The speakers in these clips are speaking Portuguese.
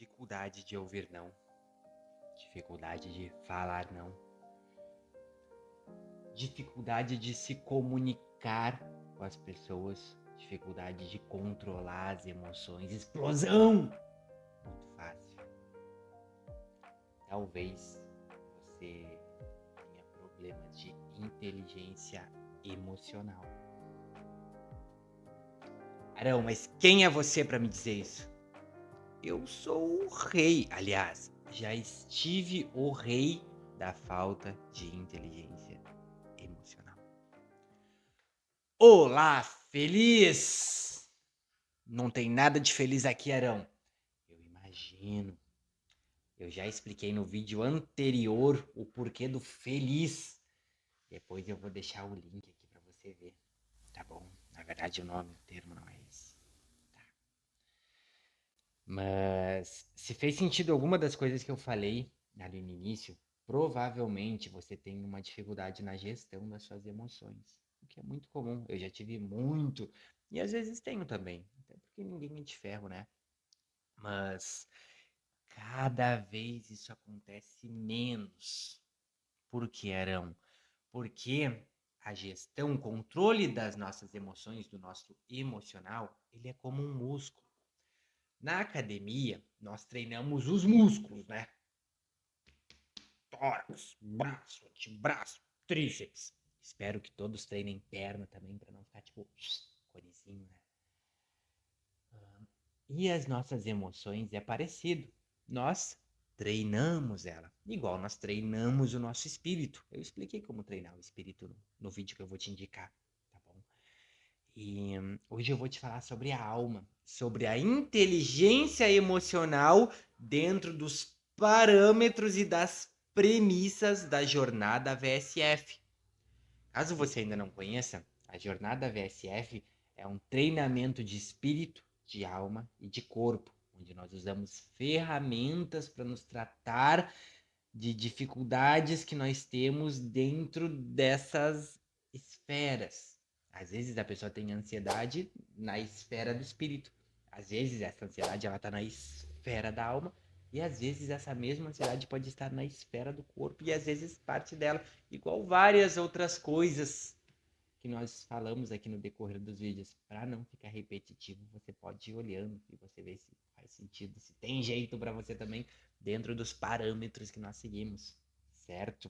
dificuldade de ouvir não, dificuldade de falar não, dificuldade de se comunicar com as pessoas, dificuldade de controlar as emoções, explosão! Muito fácil. Talvez você tenha problemas de inteligência emocional. Arão, mas quem é você para me dizer isso? Eu sou o rei, aliás, já estive o rei da falta de inteligência emocional. Olá, feliz! Não tem nada de feliz aqui, Arão. Eu imagino. Eu já expliquei no vídeo anterior o porquê do feliz. Depois eu vou deixar o link aqui para você ver. Tá bom? Na verdade o termo não é esse. Tá. Mas se fez sentido alguma das coisas que eu falei ali no início, provavelmente você tem uma dificuldade na gestão das suas emoções. O que é muito comum. Eu já tive muito. E às vezes tenho também. Até porque ninguém é de ferro, né? Mas cada vez isso acontece menos. Por que, Arão? Porque a gestão, o controle das nossas emoções, do nosso emocional, ele é como um músculo. Na academia, nós treinamos os músculos, né? Tórax, braço, antebraço, tríceps. Espero que todos treinem perna também, para não ficar tipo conezinho, né? E as nossas emoções é parecido. Nós treinamos ela, igual nós treinamos o nosso espírito. Eu expliquei como treinar o espírito no vídeo que eu vou te indicar, tá bom? E hoje eu vou te falar sobre a alma, sobre a inteligência emocional dentro dos parâmetros e das premissas da jornada VSF. Caso você ainda não conheça, a jornada VSF é um treinamento de espírito, de alma e de corpo, onde nós usamos ferramentas para nos tratar de dificuldades que nós temos dentro dessas esferas. Às vezes a pessoa tem ansiedade na esfera do espírito. Às vezes essa ansiedade ela está na esfera da alma. E às vezes essa mesma ansiedade pode estar na esfera do corpo. E às vezes parte dela. Igual várias outras coisas que nós falamos aqui no decorrer dos vídeos. Para não ficar repetitivo, você pode ir olhando e você ver se faz sentido, se tem jeito para você também dentro dos parâmetros que nós seguimos, certo?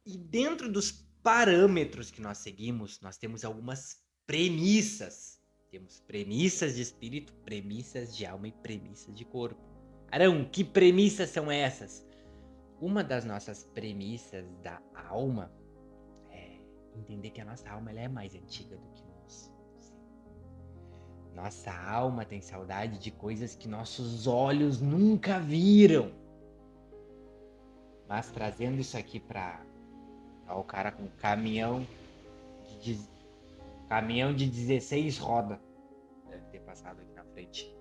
E dentro dos parâmetros que nós seguimos, nós temos algumas premissas. Temos premissas de espírito, premissas de alma e premissas de corpo. Arão, que premissas são essas? Uma das nossas premissas da alma é entender que a nossa alma ela é mais antiga do que nós. Nossa alma tem saudade de coisas que nossos olhos nunca viram. Mas trazendo isso aqui para o cara com caminhão de 16 rodas. Deve ter passado aqui na frente.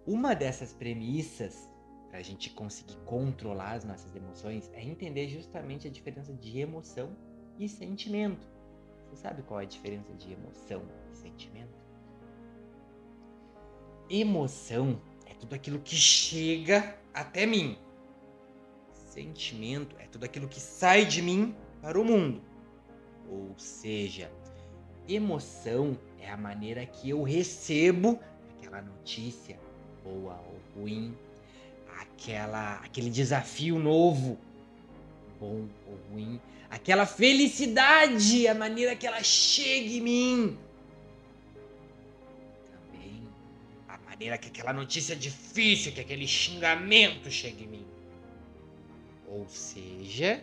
Uma dessas premissas para a gente conseguir controlar as nossas emoções é entender justamente a diferença de emoção e sentimento. Você sabe qual é a diferença de emoção e sentimento? Emoção é tudo aquilo que chega até mim. Sentimento é tudo aquilo que sai de mim para o mundo. Ou seja, emoção é a maneira que eu recebo aquela notícia, boa ou ruim, aquele desafio novo, bom ou ruim, aquela felicidade, a maneira que ela chega em mim. Também a maneira que aquela notícia difícil, que aquele xingamento chega em mim. Ou seja,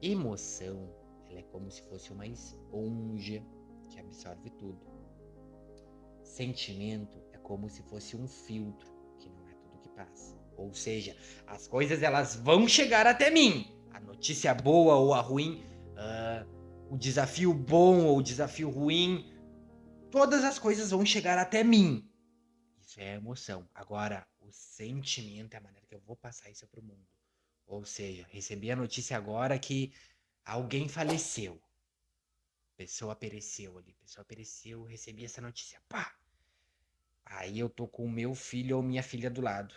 emoção, ela é como se fosse uma esponja que absorve tudo. Sentimento é como se fosse um filtro, que não é tudo que passa. Ou seja, as coisas elas vão chegar até mim. A notícia boa ou a ruim, o desafio bom ou o desafio ruim, todas as coisas vão chegar até mim. Isso é emoção. Agora, o sentimento é a maneira que eu vou passar isso para o mundo. Ou seja, recebi a notícia agora que alguém faleceu. Pessoa pereceu ali, recebi essa notícia. Pá! Aí eu tô com o meu filho ou minha filha do lado.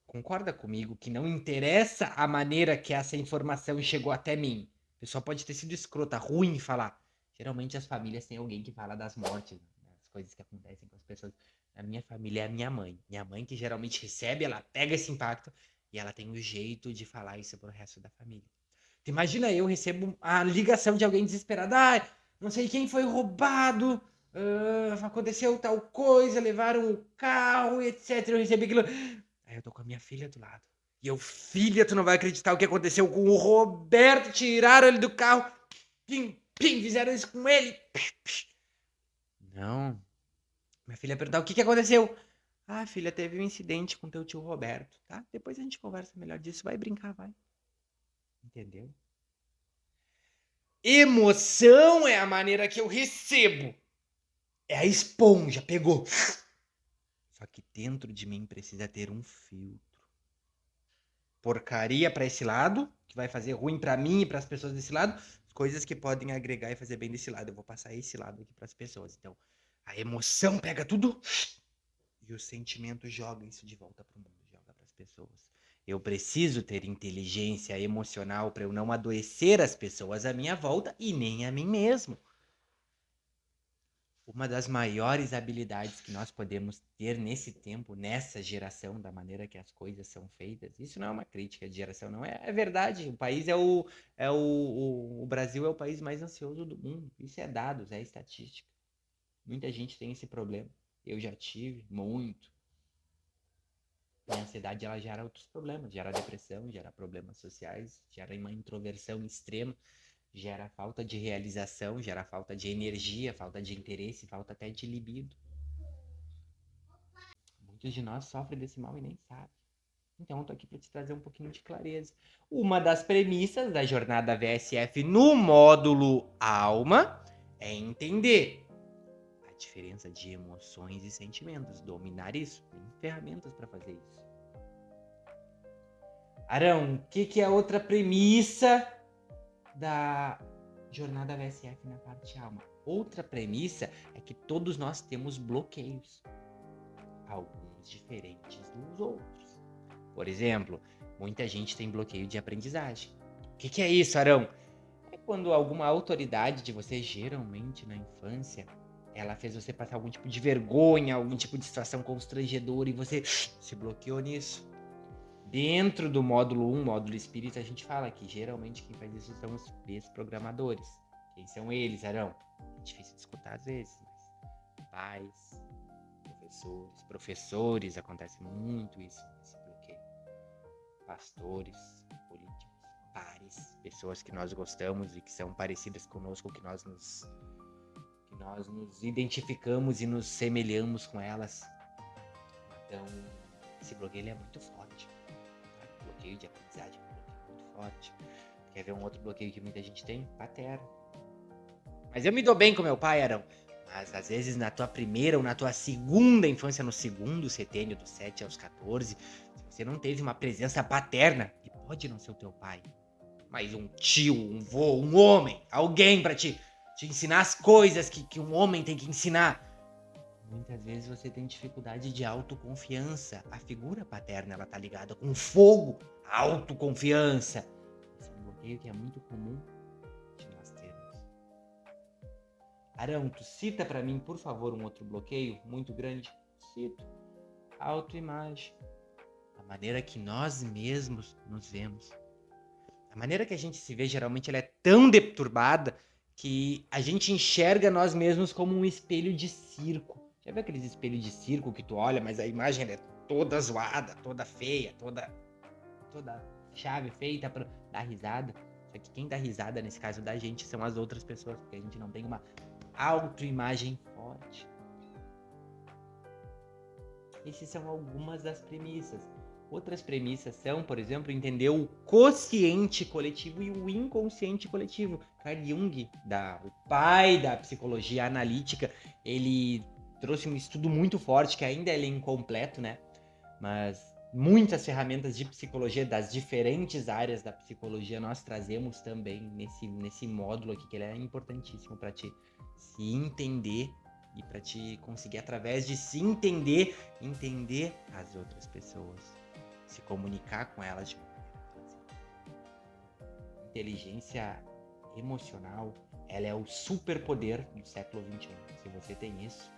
Concorda comigo que não interessa a maneira que essa informação chegou até mim. A pessoa pode ter sido escrota, ruim falar. Geralmente as famílias têm alguém que fala das mortes, né? As coisas que acontecem com as pessoas. A minha família é a minha mãe. Minha mãe que geralmente recebe, ela pega esse impacto e ela tem um jeito de falar isso pro resto da família. Tu imagina eu recebo a ligação de alguém desesperado. Ah, não sei quem foi roubado, aconteceu tal coisa, levaram o carro, etc. Eu recebi aquilo. Aí eu tô com a minha filha do lado. E eu, filha, tu não vai acreditar o que aconteceu com o Roberto. Tiraram ele do carro. Pim, pim, fizeram isso com ele. Não. Minha filha perguntar o que aconteceu. Ah, filha, teve um incidente com teu tio Roberto, tá? Depois a gente conversa melhor disso. Vai brincar, vai. Entendeu? Emoção é a maneira que eu recebo. É a esponja, pegou. Só que dentro de mim precisa ter um filtro. Porcaria para esse lado, que vai fazer ruim para mim e para as pessoas desse lado, coisas que podem agregar e fazer bem desse lado. Eu vou passar esse lado aqui para as pessoas. Então, a emoção pega tudo e o sentimento joga isso de volta para o mundo, joga para as pessoas. Eu preciso ter inteligência emocional para eu não adoecer as pessoas à minha volta e nem a mim mesmo. Uma das maiores habilidades que nós podemos ter nesse tempo, nessa geração, da maneira que as coisas são feitas, isso não é uma crítica de geração, não é, é verdade. O país o Brasil é o país mais ansioso do mundo. Isso é dados, é estatística. Muita gente tem esse problema. Eu já tive muito. E a ansiedade ela gera outros problemas, gera depressão, gera problemas sociais, gera uma introversão extrema. Gera falta de realização, gera falta de energia, falta de interesse, falta até de libido. Muitos de nós sofrem desse mal e nem sabem. Então, eu tô aqui para te trazer um pouquinho de clareza. Uma das premissas da jornada VSF no módulo Alma é entender a diferença de emoções e sentimentos, dominar isso. Tem ferramentas para fazer isso. Arão, o que é outra premissa da jornada VSF na parte alma? Outra premissa é que todos nós temos bloqueios, alguns diferentes dos outros. Por exemplo, muita gente tem bloqueio de aprendizagem. O que é isso, Arão? É quando alguma autoridade de você, geralmente na infância, ela fez você passar algum tipo de vergonha, algum tipo de situação constrangedora e você se bloqueou nisso. Dentro do módulo 1, módulo espírita, a gente fala que geralmente quem faz isso são os desprogramadores. Quem são eles, Arão? É difícil de escutar às vezes, mas pais, professores, acontece muito isso, esse bloqueio. Pastores, políticos, pares, pessoas que nós gostamos e que são parecidas conosco, que nós nos identificamos e nos semelhamos com elas. Então, esse bloqueio é muito forte. Bloqueio de aprendizagem, muito forte. Quer ver um outro bloqueio que muita gente tem? Paterno. Mas eu me dou bem com meu pai, Arão. Mas às vezes na tua primeira ou na tua segunda infância, no segundo setênio, dos 7 aos 14, se você não teve uma presença paterna, e pode não ser o teu pai, mas um tio, um vô, um homem, alguém para te ensinar as coisas que um homem tem que ensinar. Muitas vezes você tem dificuldade de autoconfiança. A figura paterna, ela tá ligada com fogo, autoconfiança. Esse é um bloqueio que é muito comum de nós termos. Arão, tu cita para mim, por favor, um outro bloqueio muito grande? Cito. Autoimagem. A maneira que nós mesmos nos vemos. A maneira que a gente se vê, geralmente, ela é tão deturbada que a gente enxerga nós mesmos como um espelho de circo. Já viu aqueles espelhos de circo que tu olha, mas a imagem é toda zoada, toda feia, toda chave feita para dar risada? Só que quem dá risada, nesse caso da gente, são as outras pessoas, porque a gente não tem uma autoimagem forte. Essas são algumas das premissas. Outras premissas são, por exemplo, entender o consciente coletivo e o inconsciente coletivo. Carl Jung, o pai da psicologia analítica, ele trouxe um estudo muito forte, que ainda é incompleto, né? Mas muitas ferramentas de psicologia das diferentes áreas da psicologia nós trazemos também nesse módulo aqui, que ele é importantíssimo para te se entender e para te conseguir, através de se entender, entender as outras pessoas, se comunicar com elas de uma inteligência emocional, ela é o superpoder do século XXI. Se você tem isso,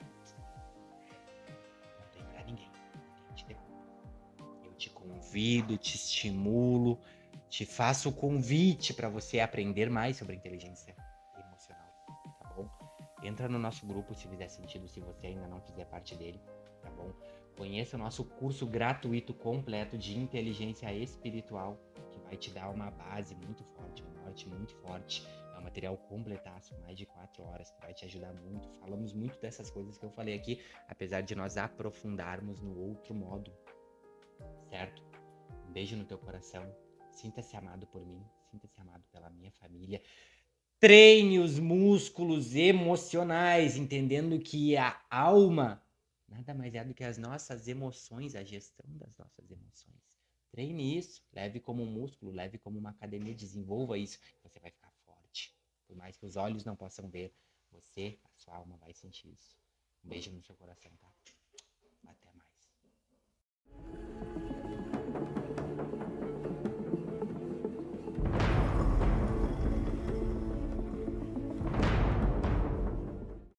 não tem pra ninguém. Ninguém te derruba. Eu te convido, te estimulo, te faço o convite para você aprender mais sobre inteligência emocional, tá bom? Entra no nosso grupo se fizer sentido, se você ainda não fizer parte dele, tá bom? Conheça o nosso curso gratuito completo de inteligência espiritual, que vai te dar uma base muito forte, um norte muito forte. É um material completaço, mais de 4 horas, que vai te ajudar muito. Falamos muito dessas coisas que eu falei aqui, apesar de nós aprofundarmos no outro modo, certo? Um beijo no teu coração. Sinta-se amado por mim, sinta-se amado pela minha família. Treine os músculos emocionais, entendendo que a alma nada mais é do que as nossas emoções, a gestão das nossas emoções. Treine isso, leve como um músculo, leve como uma academia, desenvolva isso, você vai ficar forte. Por mais que os olhos não possam ver, você, a sua alma vai sentir isso. Um beijo no seu coração, tá? Até mais.